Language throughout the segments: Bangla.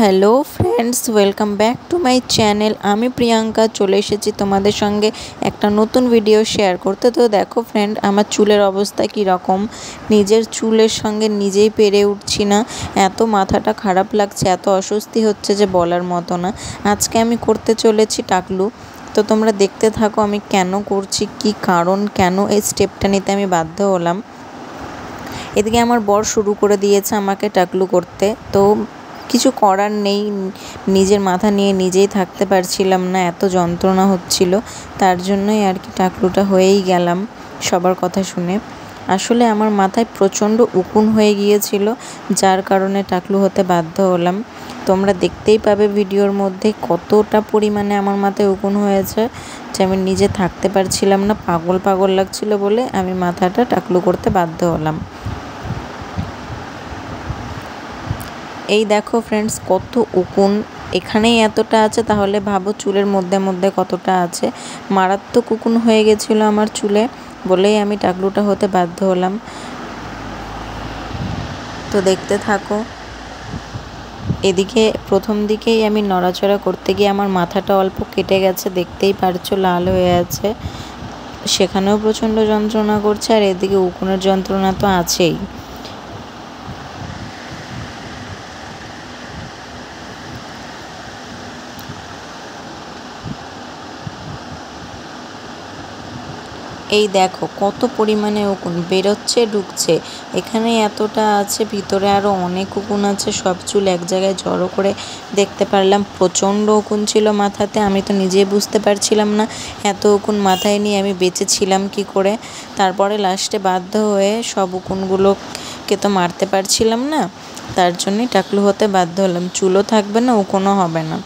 Hello friends, welcome back to my channel. আমি প্রিয়াঙ্কা চলে এসেছি তোমাদের সঙ্গে একটা নতুন ভিডিও শেয়ার করতে। তো দেখো ফ্রেন্ড, আমার চুলের অবস্থা কী রকম। নিজের চুলের সঙ্গে নিজেই পেরে উঠছি না, এত মাথাটা খারাপ লাগছে, এত অস্বস্তি হচ্ছে যে বলার মতো না। আজকে আমি করতে চলেছি টাকলু। তো তোমরা দেখতে থাকো আমি কেন করছি, কি কারণ, কেন এই স্টেপটা নিতে আমি বাধ্য হলাম। এদিকে আমার বর শুরু করে দিয়েছে আমাকে টাকলু করতে। তো কিছু করার নেই, নিজের মাথা নিয়ে নিজেই থাকতে পারছিলাম না, এত যন্ত্রণা হচ্ছিল। তার জন্যই আর কি টাকলুটা হয়েই গেলাম সবার কথা শুনে। আসলে আমার মাথায় প্রচণ্ড উকুন হয়ে গিয়েছিল, যার কারণে টাকলু হতে বাধ্য হলাম। তোমরা দেখতেই পাবে ভিডিওর মধ্যে কতটা পরিমাণে আমার মাথায় উকুন হয়েছে, যে আমি নিজে থাকতে পারছিলাম না, পাগল পাগল লাগছিল বলে আমি মাথাটা টাকলু করতে বাধ্য হলাম। এই দেখো ফ্রেন্ডস, কত উকুন, এখানেই এতটা আছে, তাহলে ভাবো চুলের মধ্যে মধ্যে কতটা আছে। মারাত্মক উকুন হয়ে গেছিলো আমার চুলে, বলেই আমি টাকলুটা হতে বাধ্য হলাম। তো দেখতে থাকো। এদিকে প্রথম দিকেই আমি নড়াচড়া করতে গিয়ে আমার মাথাটা অল্প কেটে গেছে, দেখতেই পারছো লাল হয়ে আছে, সেখানেও প্রচণ্ড যন্ত্রণা করছে। আর এদিকে উকুনের যন্ত্রণা তো আছেই। এই দেখো কত পরিমাণে উকুন বেরোচ্ছে, ঢুকছে, এখানে এতটা আছে, ভিতরে আরও অনেক উকুন আছে। সব চুল এক জায়গায় জড়ো করে দেখতে পারলাম। প্রচণ্ড উকুন ছিল মাথাতে, আমি তো নিজেই বুঝতে পারছিলাম না এত উকুন মাথায় নিয়ে আমি বেঁচেছিলাম কি করে। তারপরে লাস্টে বাধ্য হয়ে সব উকুনগুলোকে তো মারতে পারছিলাম না, তার জন্যই টাকলু হতে বাধ্য হলাম। চুলও থাকবে না, উকুনও হবে না।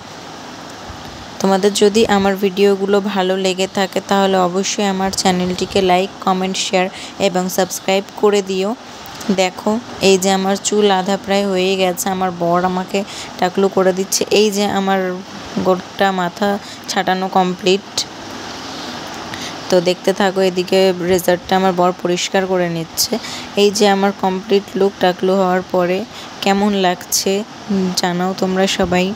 তোমাদের যদি আমার ভিডিওগুলো ভালো লেগে থাকে তাহলে অবশ্যই আমার চ্যানেলটিকে লাইক, কমেন্ট, শেয়ার এবং সাবস্ক্রাইব করে দিও। দেখো এই যে আমার চুল আধা প্রায় হয়ে গেছে, আমার বর আমাকে টাকলু করে দিচ্ছে। এই যে আমার গোটা মাথা ছাটানো কমপ্লিট। তো দেখতে থাকো, এদিকে রেজাল্টটা আমার বর পরিষ্কার করে নিচ্ছে। এই যে আমার কমপ্লিট লুক টাকলু হওয়ার পরে, কেমন লাগছে জানাও তোমরা সবাই।